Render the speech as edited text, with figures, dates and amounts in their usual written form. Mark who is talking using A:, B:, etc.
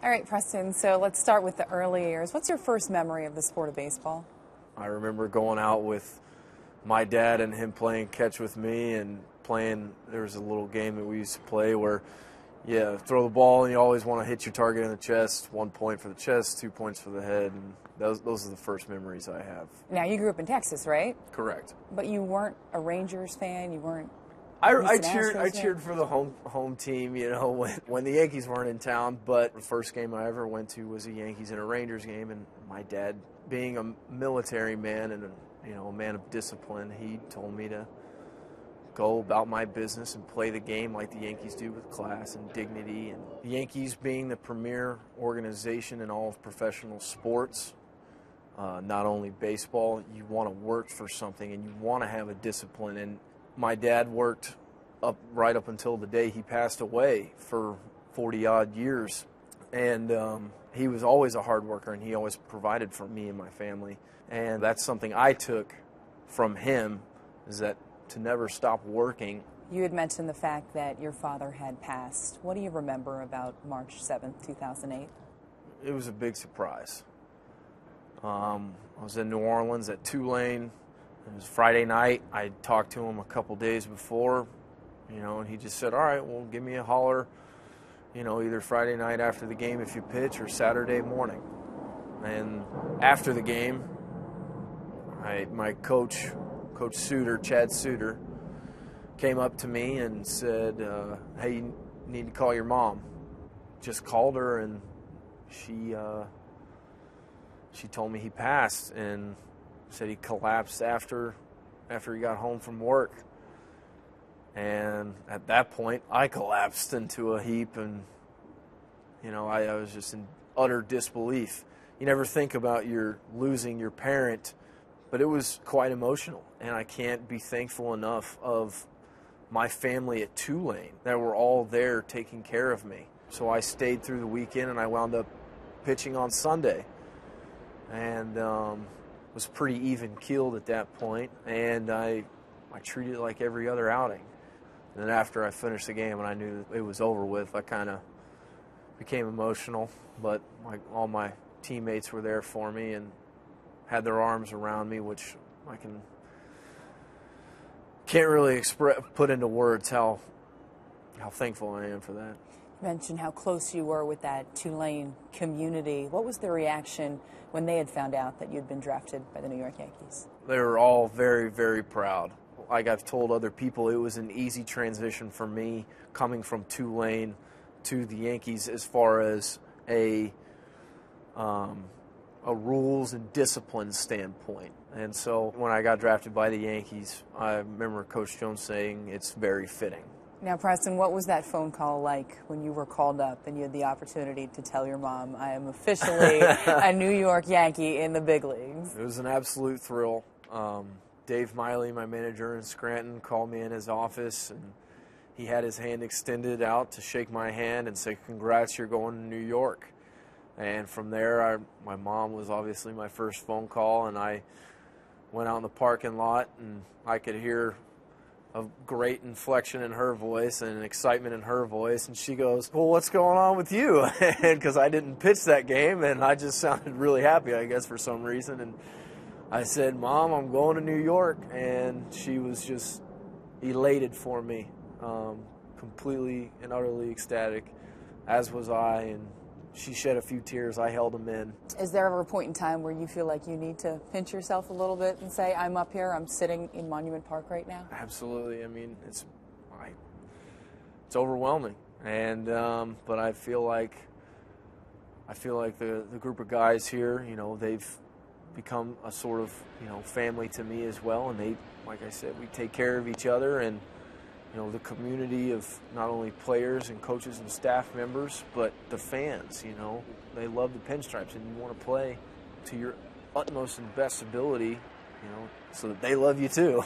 A: All right, Preston, so let's start with the early years. What's your first memory of the sport of baseball?
B: I remember going out with my dad and him playing catch with me and playing. There was a little game that we used to play where, throw the ball and you always want to hit your target in the chest. 1 point for the chest, 2 points for the head. And those are the first memories I have.
A: Now, you grew up in Texas, right?
B: Correct.
A: But you weren't a Rangers fan? You weren't...
B: I cheered for the home team, when the Yankees weren't in town. But the first game I ever went to was a Yankees and a Rangers game, and my dad, being a military man and a man of discipline, he told me to go about my business and play the game like the Yankees do, with class and dignity. And the Yankees being the premier organization in all of professional sports, not only baseball, you want to work for something and you want to have a discipline. And my dad worked right up until the day he passed away for 40-odd years. And he was always a hard worker, and he always provided for me and my family. And that's something I took from him, is that to never stop working.
A: You had mentioned the fact that your father had passed. What do you remember about March 7th, 2008?
B: It was a big surprise. I was in New Orleans at Tulane. It was Friday night. I talked to him a couple days before, and he just said, all right, well, give me a holler, either Friday night after the game if you pitch or Saturday morning. And after the game, my coach Suter, Chad Suter, came up to me and said, hey, you need to call your mom. Just called her, and she told me he passed, and said he collapsed after he got home from work. And at that point, I collapsed into a heap, and I was just in utter disbelief. You never think about losing your parent, but it was quite emotional, and I can't be thankful enough of my family at Tulane that were all there taking care of me. So I stayed through the weekend, and I wound up pitching on Sunday, and was pretty even-keeled at that point, and I treated it like every other outing. And then after I finished the game and I knew that it was over with, I kind of became emotional, but all my teammates were there for me and had their arms around me, which I can't really put into words how thankful I am for that.
A: You mentioned how close you were with that Tulane community. What was the reaction when they had found out that you'd been drafted by the New York Yankees?
B: They were all very, very proud. Like I've told other people, it was an easy transition for me coming from Tulane to the Yankees as far as a rules and discipline standpoint. And so when I got drafted by the Yankees, I remember Coach Jones saying it's very fitting.
A: Now, Preston, what was that phone call like when you were called up and you had the opportunity to tell your mom, I am officially a New York Yankee in the big leagues?
B: It was an absolute thrill. Dave Miley, my manager in Scranton, called me in his office, and he had his hand extended out to shake my hand and say, congrats, you're going to New York. And from there, my mom was obviously my first phone call, and I went out in the parking lot, and I could hear a great inflection in her voice and an excitement in her voice, and she goes, well, what's going on with you? Because I didn't pitch that game, and I just sounded really happy, I guess, for some reason. And I said, Mom, I'm going to New York, and she was just elated for me, completely and utterly ecstatic, as was I, and she shed a few tears. I held them in. Is
A: there ever a point in time where you feel like you need to pinch yourself a little bit and say, I'm up here, I'm sitting in Monument Park right now?
B: Absolutely. I mean, it's overwhelming, and but I feel like the group of guys here, they've become a sort of family to me as well, and they, like I said, we take care of each other, and the community of not only players and coaches and staff members, but the fans, they love the pinstripes, and you want to play to your utmost and best ability, so that they love you too.